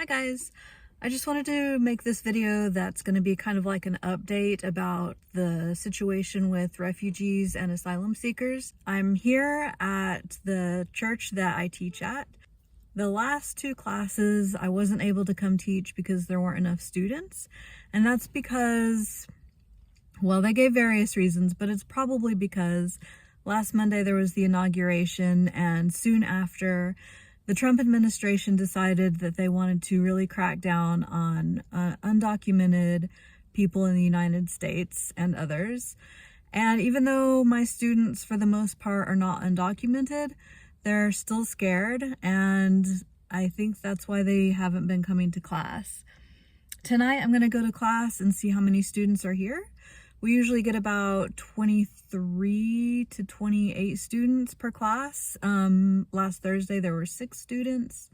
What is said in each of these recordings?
Hi guys, I just wanted to make this video that's going to be kind of like an update about the situation with refugees and asylum seekers. I'm here at the church that I teach at. The last two classes I wasn't able to come teach because there weren't enough students, and that's because, well, they gave various reasons, but it's probably because last Monday there was the inauguration, and soon after, the Trump administration decided that they wanted to really crack down on undocumented people in the United States and others. And even though my students, for the most part, are not undocumented, they're still scared, and I think that's why they haven't been coming to class. Tonight, I'm going to go to class and see how many students are here. We usually get about 23 to 28 students per class. Last Thursday, there were 6 students.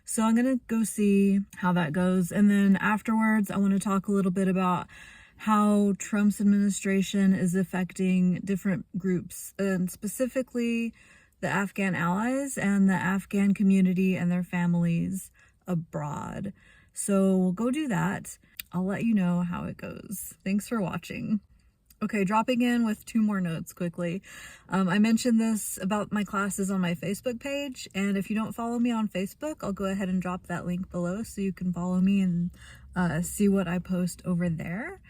So I'm going to go see how that goes. And then afterwards, I want to talk a little bit about how Trump's administration is affecting different groups, and specifically the Afghan allies and the Afghan community and their families abroad. So we'll go do that. I'll let you know how it goes. Thanks for watching. Okay, dropping in with 2 more notes quickly. I mentioned this about my classes on my Facebook page, and if you don't follow me on Facebook, I'll go ahead and drop that link below so you can follow me and see what I post over there.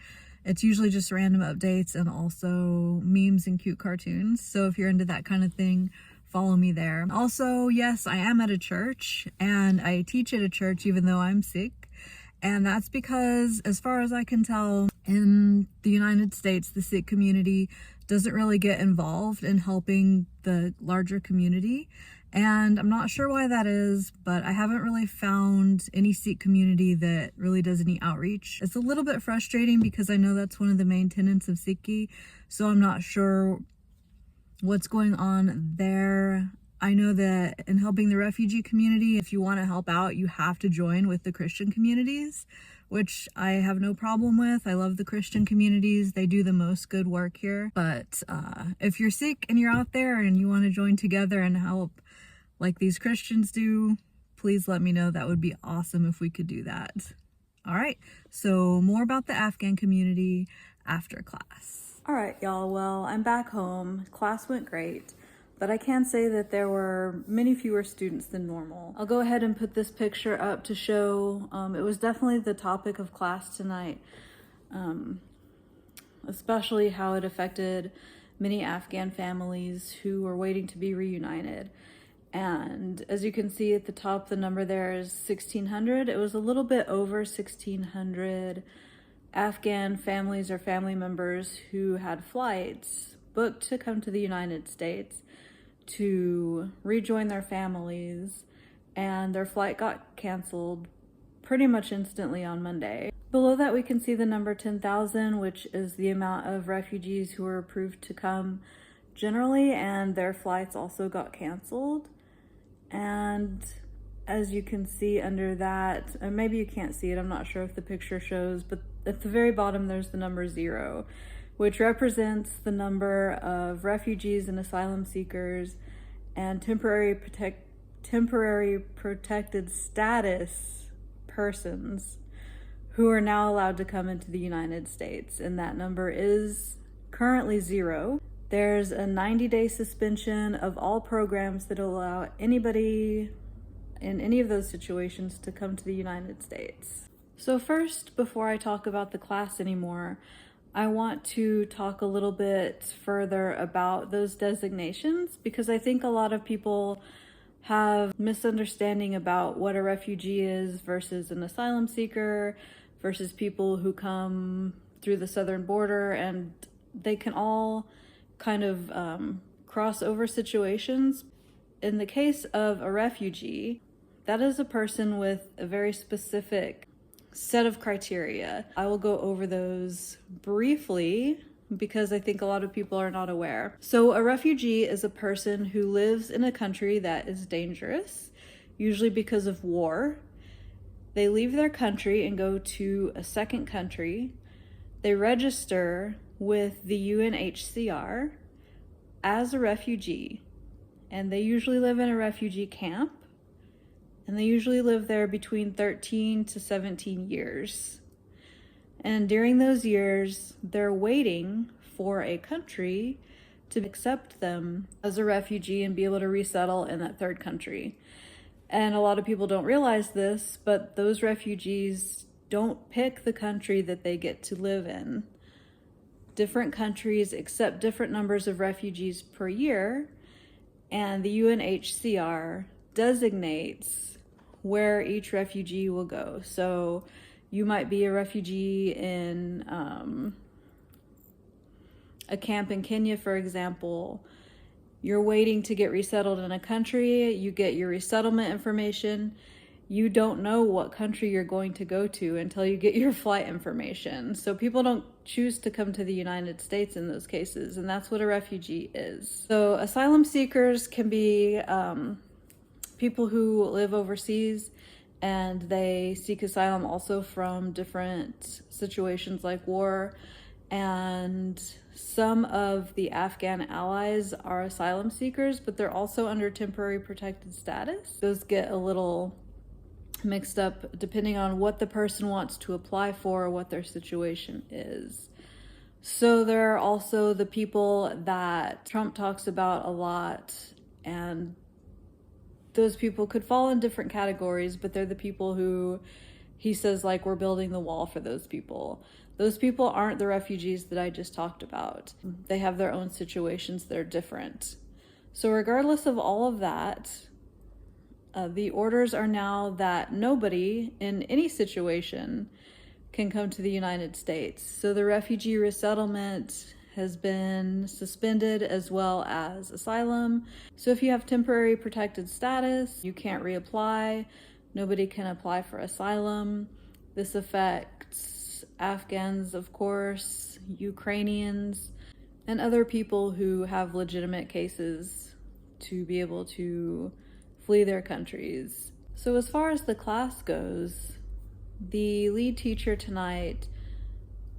It's usually just random updates and also memes and cute cartoons, so if you're into that kind of thing, follow me there. Also, yes, I am at a church, and I teach at a church even though I'm sick. And that's because, as far as I can tell, in the United States, the Sikh community doesn't really get involved in helping the larger community. And I'm not sure why that is, but I haven't really found any Sikh community that really does any outreach. It's a little bit frustrating because I know that's one of the main tenets of Sikhi, so I'm not sure what's going on there. I know that in helping the refugee community, if you want to help out, you have to join with the Christian communities, which I have no problem with. I love the Christian communities. They do the most good work here. But if you're Sikh and you're out there and you want to join together and help like these Christians do, please let me know. That would be awesome if we could do that. All right, so more about the Afghan community after class. All right, y'all, well, I'm back home. Class went great, but I can say that there were many fewer students than normal. I'll go ahead and put this picture up to show it was definitely the topic of class tonight, especially how it affected many Afghan families who were waiting to be reunited. And as you can see at the top, the number there is 1,600. It was a little bit over 1,600 Afghan families or family members who had flights booked to come to the United States to rejoin their families, and their flight got canceled pretty much instantly on Monday. Below that, we can see the number 10,000, which is the amount of refugees who were approved to come generally, and their flights also got canceled. And as you can see under that, and maybe you can't see it, I'm not sure if the picture shows, but at the very bottom there's the number 0, which represents the number of refugees and asylum seekers and temporary protected status persons who are now allowed to come into the United States, and that number is currently 0. There's a 90-day suspension of all programs that allow anybody in any of those situations to come to the United States. So first, before I talk about the class anymore, I want to talk a little bit further about those designations, because I think a lot of people have misunderstanding about what a refugee is versus an asylum seeker versus people who come through the southern border, and they can all kind of cross over situations. In the case of a refugee, that is a person with a very specific set of criteria. I will go over those briefly because I think a lot of people are not aware. So a refugee is a person who lives in a country that is dangerous, usually because of war. They leave their country and go to a second country. They register with the UNHCR as a refugee, and they usually live in a refugee camp. and they usually live there between 13 to 17 years. And during those years, they're waiting for a country to accept them as a refugee and be able to resettle in that third country. And a lot of people don't realize this, but those refugees don't pick the country that they get to live in. Different countries accept different numbers of refugees per year, and the UNHCR designates where each refugee will go. So you might be a refugee in a camp in Kenya, for example. You're waiting to get resettled in a country, you get your resettlement information. You don't know what country you're going to go to until you get your flight information. So people don't choose to come to the United States in those cases, and that's what a refugee is. So asylum seekers can be people who live overseas and they seek asylum also from different situations like war. And some of the Afghan allies are asylum seekers, but they're also under temporary protected status. Those get a little mixed up depending on what the person wants to apply for or what their situation is. So there are also the people that Trump talks about a lot, and those people could fall in different categories, but they're the people who he says, like, we're building the wall for those people. Those people aren't the refugees that I just talked about. They have their own situations that are different. So regardless of all of that, the orders are now that nobody in any situation can come to the United States. So the refugee resettlement has been suspended, as well as asylum. So if you have temporary protected status, you can't reapply. Nobody can apply for asylum. This affects Afghans, of course, Ukrainians, and other people who have legitimate cases to be able to flee their countries. So as far as the class goes, the lead teacher tonight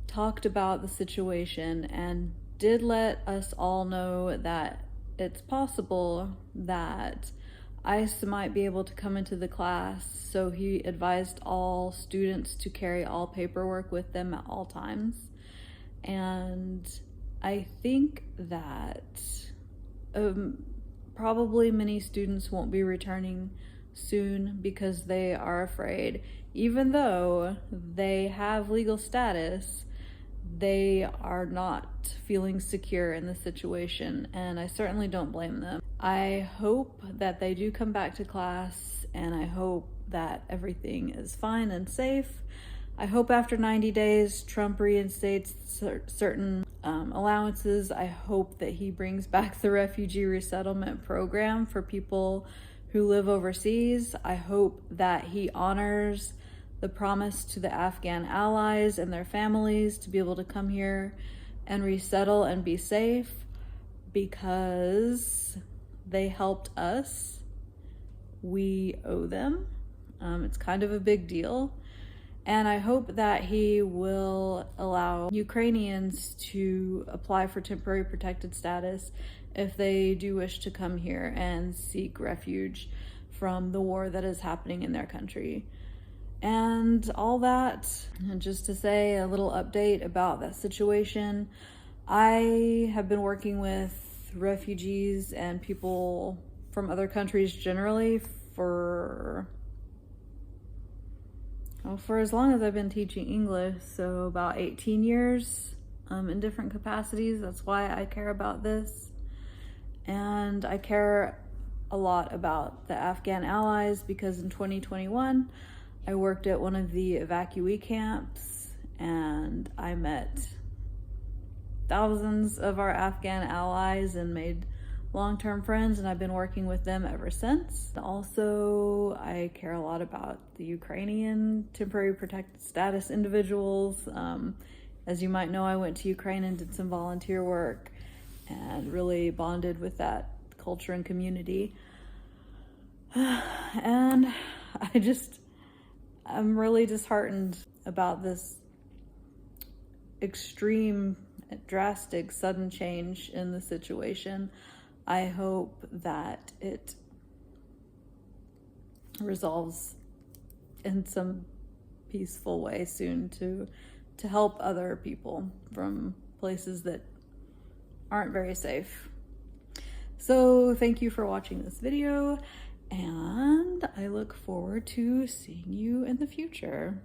talked about the situation and did let us all know that it's possible that ICE might be able to come into the class. So he advised all students to carry all paperwork with them at all times. And I think that probably many students won't be returning soon because they are afraid. Even though they have legal status, they are not feeling secure in the situation, and I certainly don't blame them. I hope that they do come back to class, and I hope that everything is fine and safe. I hope after 90 days Trump reinstates certain allowances. I hope that he brings back the refugee resettlement program for people who live overseas. I hope that he honors the promise to the Afghan allies and their families to be able to come here and resettle and be safe, because they helped us. We owe them. It's kind of a big deal. And I hope that he will allow Ukrainians to apply for temporary protected status if they do wish to come here and seek refuge from the war that is happening in their country. And all that, and just to say a little update about that situation, I have been working with refugees and people from other countries generally for as long as I've been teaching English, so about 18 years in different capacities. That's why I care about this. And I care a lot about the Afghan allies because in 2021, I worked at one of the evacuee camps and I met thousands of our Afghan allies and made long-term friends, and I've been working with them ever since. Also, I care a lot about the Ukrainian temporary protected status individuals. As you might know, I went to Ukraine and did some volunteer work and really bonded with that culture and community. And I'm really disheartened about this extreme, drastic, sudden change in the situation. I hope that it resolves in some peaceful way soon to help other people from places that aren't very safe. So thank you for watching this video, and I look forward to seeing you in the future.